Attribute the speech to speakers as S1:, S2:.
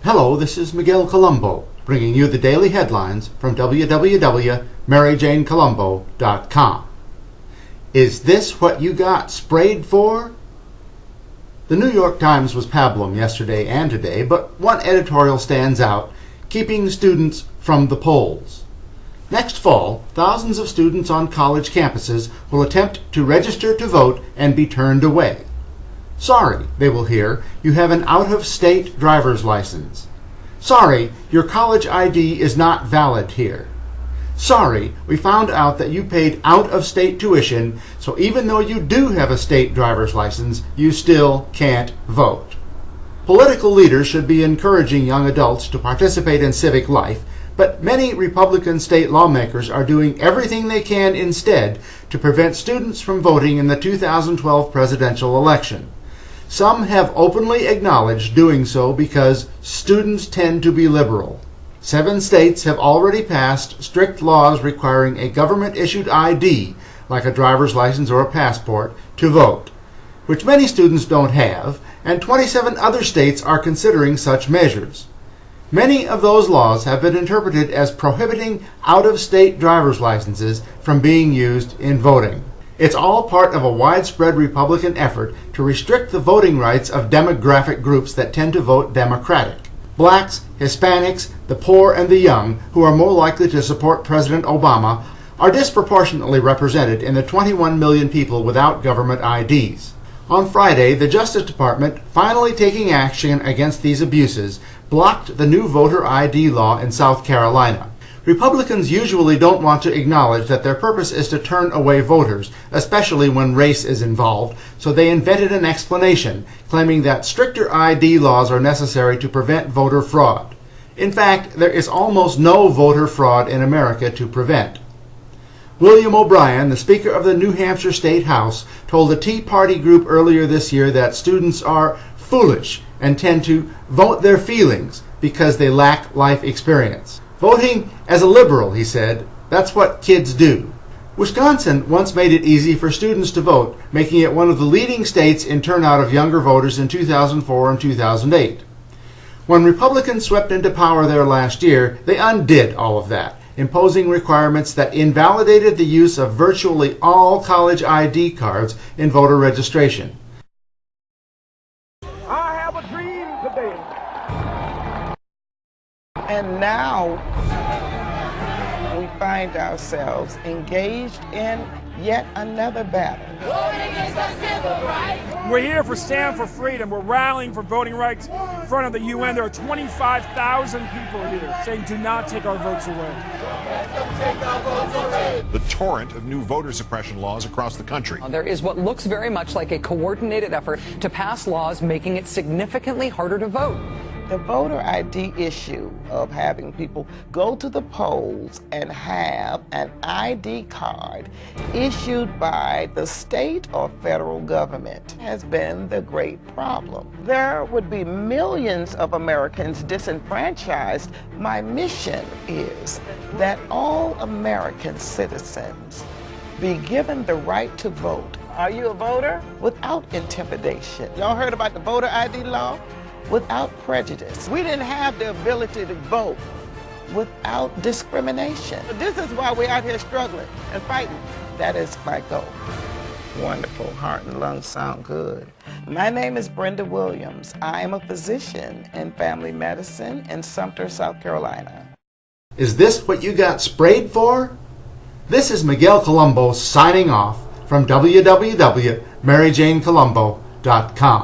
S1: Hello, this is Miguel Colombo, bringing you the daily headlines from www.maryjanecolombo.com. Is this what you got sprayed for? The New York Times was pablum yesterday and today, but one editorial stands out, keeping students from the polls. Next fall, thousands of students on college campuses will attempt to register to vote and be turned away. Sorry, they will hear, you have an out-of-state driver's license. Sorry, your college ID is not valid here. Sorry, we found out that you paid out-of-state tuition, so even though you do have a state driver's license, you still can't vote. Political leaders should be encouraging young adults to participate in civic life, but many Republican state lawmakers are doing everything they can instead to prevent students from voting in the 2012 presidential election. Some have openly acknowledged doing so because students tend to be liberal. 7 states have already passed strict laws requiring a government-issued ID, like a driver's license or a passport, to vote, which many students don't have, and 27 other states are considering such measures. Many of those laws have been interpreted as prohibiting out-of-state driver's licenses from being used in voting. It's all part of a widespread Republican effort to restrict the voting rights of demographic groups that tend to vote Democratic. Blacks, Hispanics, the poor, and the young, who are more likely to support President Obama, are disproportionately represented in the 21 million people without government IDs. On Friday, the Justice Department, finally taking action against these abuses, blocked the new voter ID law in South Carolina. Republicans usually don't want to acknowledge that their purpose is to turn away voters, especially when race is involved, so they invented an explanation, claiming that stricter ID laws are necessary to prevent voter fraud. In fact, there is almost no voter fraud in America to prevent. William O'Brien, the Speaker of the New Hampshire State House, told a Tea Party group earlier this year that students are foolish and tend to vote their feelings because they lack life experience. Voting as a liberal, he said, that's what kids do. Wisconsin once made it easy for students to vote, making it one of the leading states in turnout of younger voters in 2004 and 2008. When Republicans swept into power there last year, they undid all of that, imposing requirements that invalidated the use of virtually all college ID cards in voter registration.
S2: I have a dream today.
S3: And now we find ourselves engaged in yet another battle.
S2: We're here for Stand for Freedom. We're rallying for voting rights in front of the UN. There are 25,000 people here saying, do not take our votes away.
S4: The torrent of new voter suppression laws across the country.
S5: There is what looks very much like a coordinated effort to pass laws making it significantly harder to vote.
S3: The voter ID issue of having people go to the polls and have an ID card issued by the state or federal government has been the great problem. There would be millions of Americans disenfranchised. My mission is that all American citizens be given the right to vote. Are you a voter? Without intimidation. Y'all heard about the voter ID law? Without prejudice. We didn't have the ability to vote without discrimination. This is why we're out here struggling and fighting. That is my goal. Wonderful. Heart and lungs sound good. My name is Brenda Williams. I am a physician in family medicine in Sumter, South Carolina.
S1: Is this what you got sprayed for? This is Miguel Colombo signing off from www.maryjanecolombo.com.